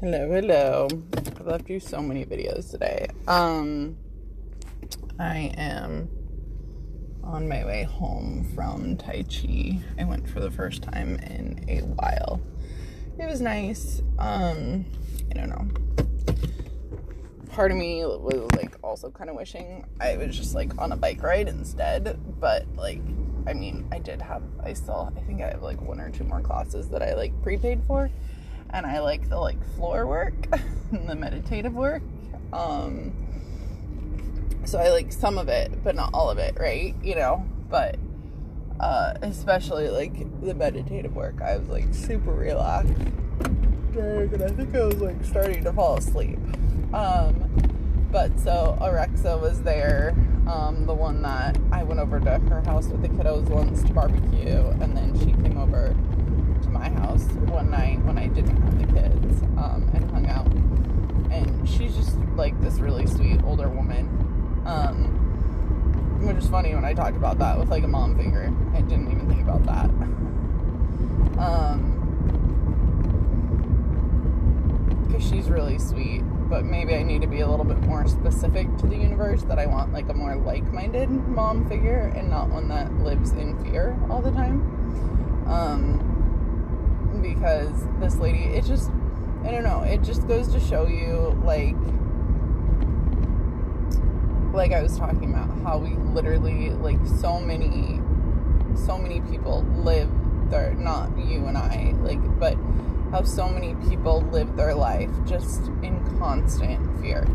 Hello. I've left you so many videos today. I am on my way home from Tai Chi. I went for the first time in a while. It was nice. I don't know. Part of me was like also kind of wishing I was just like on a bike ride instead, but like, I mean, I think I have like one or two more classes that I like prepaid for, and I like the like floor work and the meditative work. So I like some of it, but not all of it, right? You know, but especially like the meditative work, I was like super relaxed. And I think I was like starting to fall asleep. But so Alexa was there, the one that I went over to her house with the kiddos once to barbecue, and then she came over to my house one night when I didn't have the kids, and hung out. And she's just like this really sweet older woman, which is funny when I talked about that with like a mom figure. I didn't even think about that. Because she's really sweet, but maybe I need to be a little bit more specific to the universe, that I want like a more like-minded mom figure and not one that lives in fear all the time. Because this lady, it just, I don't know, it just goes to show you like I was talking about how we literally, like so many people live their, not you and I, like, but how so many people live their life just in constant fear.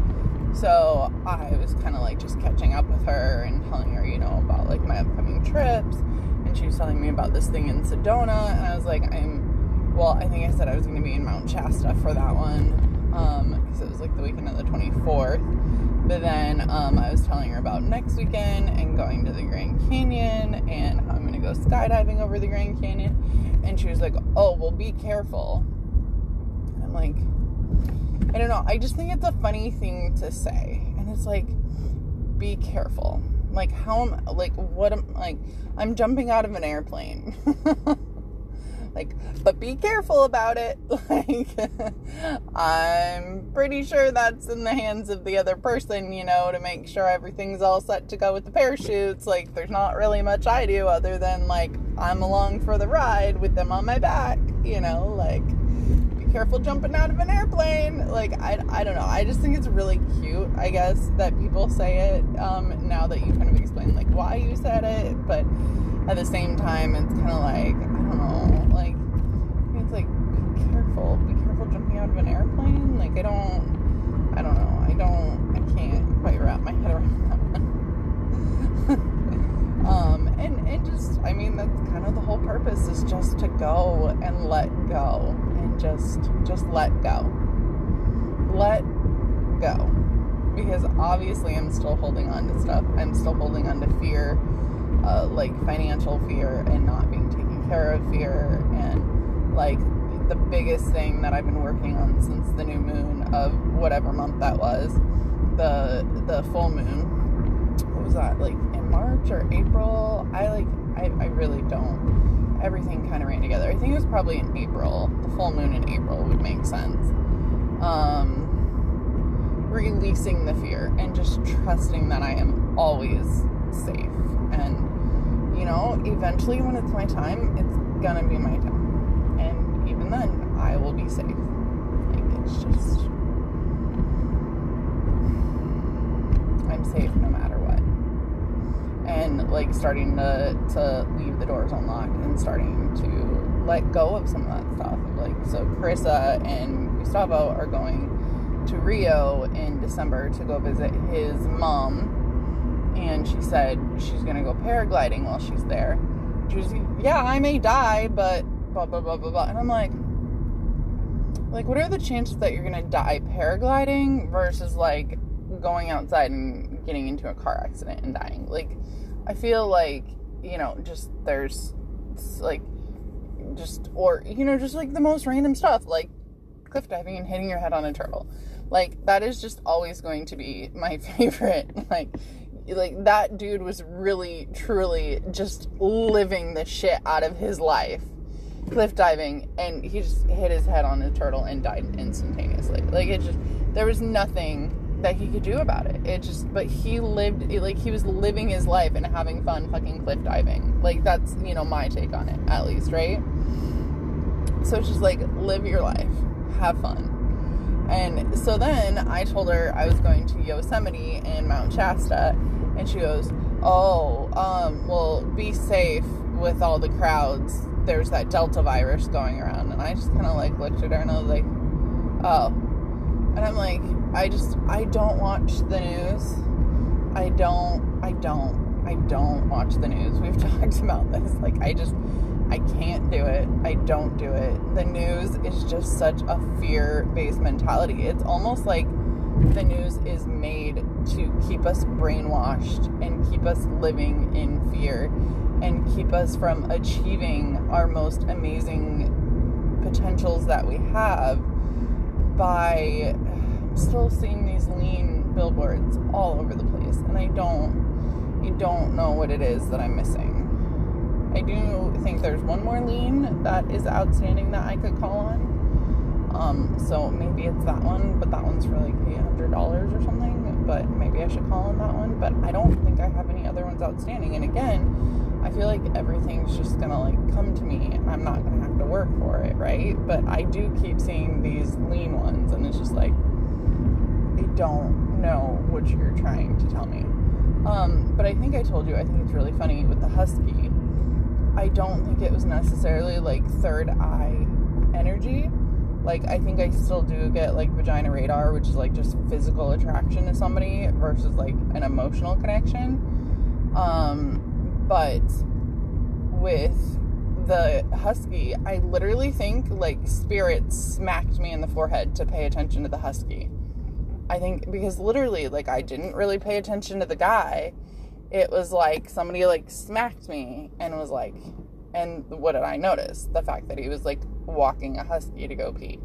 So I was kind of like just catching up with her and telling her, you know, about like my upcoming trips, and she was telling me about this thing in Sedona, and I was like, I think I said I was going to be in Mount Shasta for that one, because it was like the weekend of the 24th, but then I was telling her about next weekend and going to the Grand Canyon and how I'm going to go skydiving over the Grand Canyon. And she was like, oh, well, be careful. And I'm like, I don't know. I just think it's a funny thing to say. And it's like, be careful. Like, I'm jumping out of an airplane. Like, but be careful about it. Like, I'm pretty sure that's in the hands of the other person, you know, to make sure everything's all set to go with the parachutes. Like, there's not really much I do other than, like, I'm along for the ride with them on my back, you know, like, be careful jumping out of an airplane. Like, I don't know. I just think it's really cute, I guess, that people say it, now that you kind of explain, like, why you said it, but at the same time, it's kind of like, I don't know, like, it's like, be careful jumping out of an airplane. Like, I can't quite wrap my head around that one. And just, I mean, that's kind of the whole purpose, is just to go and let go, and just let go. Let go. Because obviously I'm still holding on to stuff. I'm still holding on to fear, like financial fear and not being taken care of fear, and like the biggest thing that I've been working on since the new moon of whatever month that was, the full moon. What was that, like in March or April? I really don't. Everything kind of ran together. I think it was probably in April. The full moon in April would make sense. Releasing the fear and just trusting that I am always safe. And, you know, eventually when it's my time, it's gonna be my time. And even then, I will be safe. Like, it's just, I'm safe no matter what. And, like, starting to leave the doors unlocked and starting to let go of some of that stuff. Like, so Carissa and Gustavo are going to Rio in December to go visit his mom. And she said she's going to go paragliding while she's there. She was, yeah, I may die, but blah, blah, blah, blah, blah. And I'm like, what are the chances that you're going to die paragliding versus, like, going outside and getting into a car accident and dying? Like, I feel like, you know, just there's, like, just, or, you know, just, like, the most random stuff, like cliff diving and hitting your head on a turtle. Like, that is just always going to be my favorite. Like, that dude was really, truly just living the shit out of his life. cliff diving, and he just hit his head on a turtle and died instantaneously. Like, it just, there was nothing that he could do about it. It just, but he lived, like, he was living his life and having fun fucking cliff diving. Like, that's, you know, my take on it, at least, right? So it's just like, live your life, have fun. And so then I told her I was going to Yosemite and Mount Shasta, and she goes, oh, well, be safe with all the crowds. There's that Delta virus going around. And I just kind of like looked at her and I was like, oh. And I'm like, I don't watch the news. I don't watch the news. We've talked about this. Like, I can't do it. I don't do it. The news is just such a fear-based mentality. It's almost like the news is made to keep us brainwashed and keep us living in fear and keep us from achieving our most amazing potentials that we have by still seeing these lean billboards all over the place. And I don't know what it is that I'm missing. I do think there's one more lien that is outstanding that I could call on. So maybe it's that one, but that one's for like $800 or something. But maybe I should call on that one. But I don't think I have any other ones outstanding. And again, I feel like everything's just gonna like come to me, and I'm not gonna have to work for it, right? But I do keep seeing these lien ones, and it's just like, I don't know what you're trying to tell me. But I think I told you, I think it's really funny with the husky. I don't think it was necessarily like third eye energy. Like, I think I still do get like vagina radar, which is like just physical attraction to somebody versus like an emotional connection. But with the husky, I literally think like spirit smacked me in the forehead to pay attention to the husky. I think because literally, like, I didn't really pay attention to the guy. It was like somebody like smacked me and was like, and what did I notice? The fact that he was like walking a husky to go pee.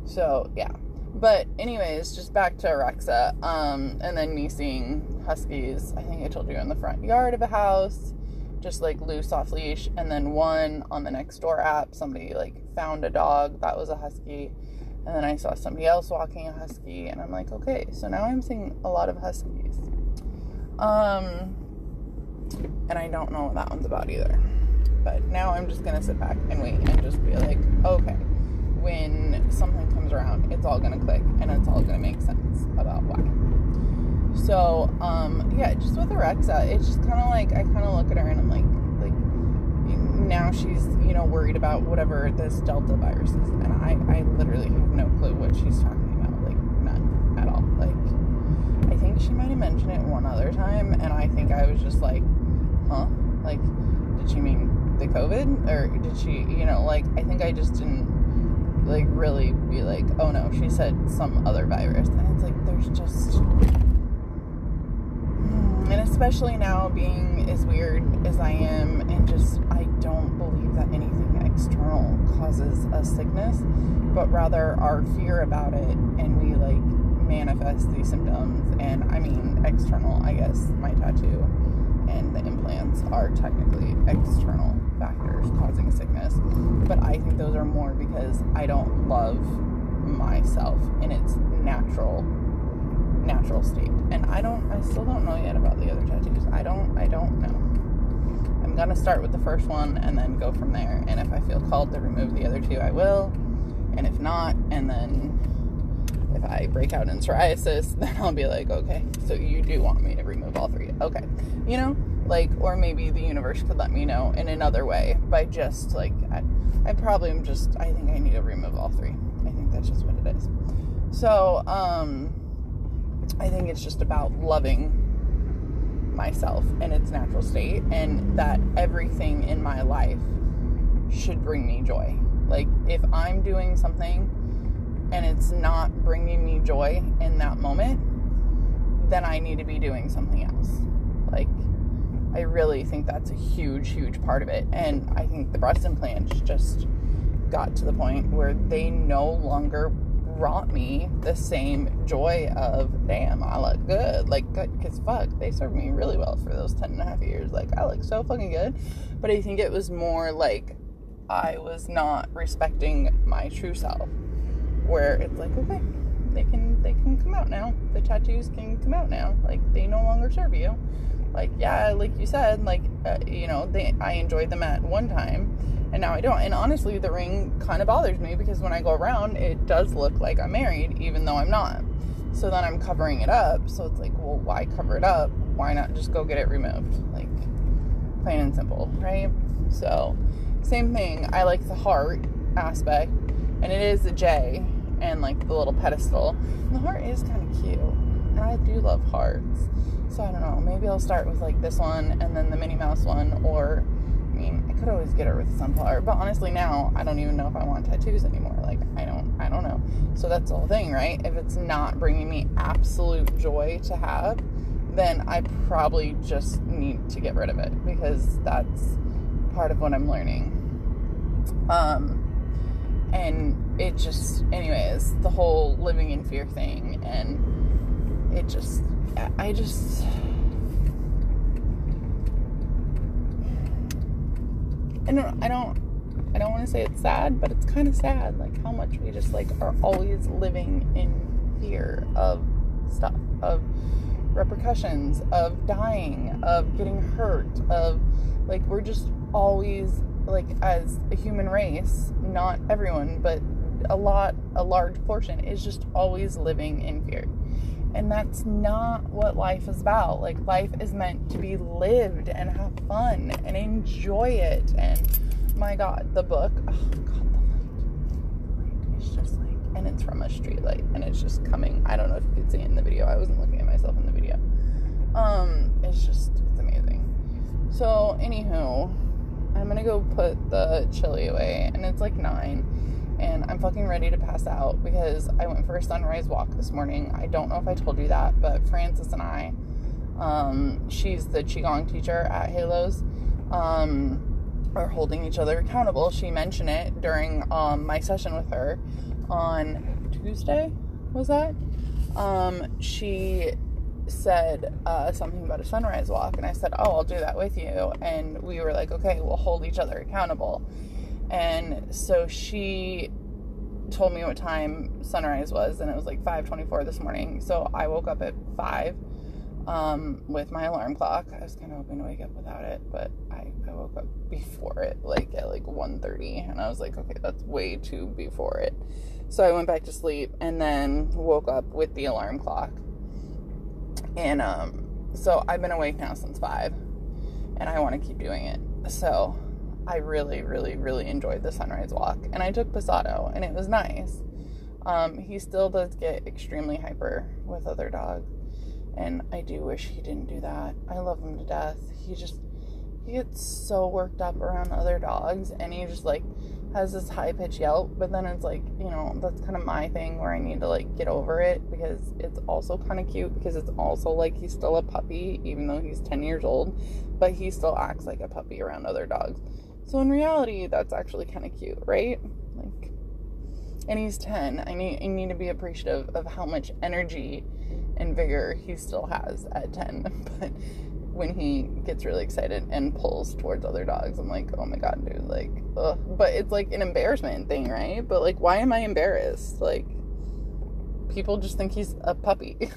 So yeah. But anyways, just back to Alexa, and then me seeing huskies, I think I told you, in the front yard of a house, just like loose off leash, and then one on the Nextdoor app, somebody like found a dog that was a husky, and then I saw somebody else walking a husky, and I'm like, okay, so now I'm seeing a lot of huskies. And I don't know what that one's about either. But now I'm just gonna sit back and wait and just be like, okay, when something comes around, it's all gonna click and it's all gonna make sense about why. So, yeah, just with Alexa, it's just kind of like, I kind of look at her and I'm like, now she's, you know, worried about whatever this Delta virus is. And I literally have no clue what she's talking about. Like, none at all. Like, I think she might have mentioned it one other time, and I think I was just like, huh? Like, did she mean the COVID? Or did she, you know, like, I think I just didn't, like, really be like, oh no, she said some other virus. And it's like, there's just, and especially now being as weird as I am, and just, I don't believe that anything external causes a sickness, but rather our fear about it, and we, like, manifest these symptoms. And I mean, external, I guess my tattoo and the implants are technically external factors causing sickness, but I think those are more because I don't love myself in its natural state. And I still don't know yet about the other tattoos. I don't know. I'm gonna start with the first one and then go from there, and if I feel called to remove the other two, I will, and if not, and then if I break out in psoriasis, then I'll be like, okay, so you do want me to remove all three. Okay. You know, like, or maybe the universe could let me know in another way by just, like, I probably am just, I think I need to remove all three. I think that's just what it is. So, I think it's just about loving myself in its natural state, and that everything in my life should bring me joy. Like, if I'm doing something and it's not bringing me joy in that moment, then I need to be doing something else. Like, I really think that's a huge, huge part of it. And I think the breast implants just got to the point where they no longer brought me the same joy of, damn, I look good. Like, good, because fuck, they served me really well for those 10.5 years. Like, I look so fucking good. But I think it was more like I was not respecting my true self, where it's like, okay, they can come out now. The tattoos can come out now. Like, they no longer serve you. Like, yeah, like you said, like, I enjoyed them at one time, and now I don't. And honestly, the ring kind of bothers me, because when I go around, it does look like I'm married, even though I'm not. So then I'm covering it up. So it's like, well, why cover it up? Why not just go get it removed? Like, plain and simple, right? So, same thing. I like the heart aspect, and it is a J, and like the little pedestal. And the heart is kind of cute, and I do love hearts. So I don't know, maybe I'll start with like this one and then the Minnie Mouse one, or I mean, I could always get her with the sunflower, but honestly now I don't even know if I want tattoos anymore. Like, I don't know. So that's the whole thing, right? If it's not bringing me absolute joy to have, then I probably just need to get rid of it, because that's part of what I'm learning. And it just, anyways, the whole living in fear thing, and it just, I don't want to say it's sad, but it's kind of sad, like, how much we just, like, are always living in fear of stuff, of repercussions, of dying, of getting hurt, of, like, we're just always, like, as a human race, not everyone, but a large portion is just always living in fear. And that's not what life is about. Like, life is meant to be lived and have fun and enjoy it. And my God, the book, oh God, the light is just like, and it's from a street light, and it's just coming. I don't know if you could see it in the video. I wasn't looking at myself in the video. It's amazing. So, anywho, I'm gonna go put the chili away, and it's like 9. And I'm fucking ready to pass out, because I went for a sunrise walk this morning. I don't know if I told you that, but Frances and I, she's the Qigong teacher at Halos, are holding each other accountable. She mentioned it during my session with her on Tuesday, was that? She said something about a sunrise walk, and I said, oh, I'll do that with you. And we were like, okay, we'll hold each other accountable. And so she told me what time sunrise was, and it was like 5:24 this morning. So I woke up at 5 with my alarm clock. I was kind of hoping to wake up without it, but I woke up before it, like at like 1:30, and I was like, okay, that's way too before it. So I went back to sleep, and then woke up with the alarm clock. And so I've been awake now since 5, and I want to keep doing it. So I really, really, really enjoyed the sunrise walk, and I took Posado, and it was nice. He still does get extremely hyper with other dogs, and I do wish he didn't do that. I love him to death. He gets so worked up around other dogs, and he just, like, has this high-pitched yelp, but then it's like, you know, that's kind of my thing where I need to, like, get over it, because it's also kind of cute, because it's also, like, he's still a puppy, even though he's 10 years old, but he still acts like a puppy around other dogs. So in reality, that's actually kind of cute, right? Like, and he's 10. I need to be appreciative of how much energy and vigor he still has at 10. But when he gets really excited and pulls towards other dogs, I'm like, oh my God, dude, like, ugh. But it's like an embarrassment thing, right? But like, why am I embarrassed? Like, people just think he's a puppy.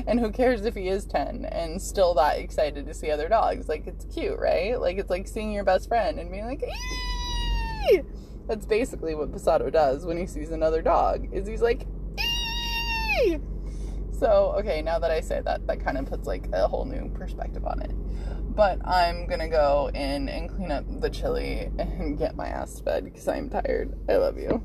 And who cares if he is 10 and still that excited to see other dogs? Like, it's cute, right? Like, it's like seeing your best friend and being like, ee! That's basically what Posado does when he sees another dog, is he's like, ee! So, okay, now that I say that, that kind of puts, like, a whole new perspective on it. But I'm gonna go in and clean up the chili and get my ass to bed, because I'm tired. I love you.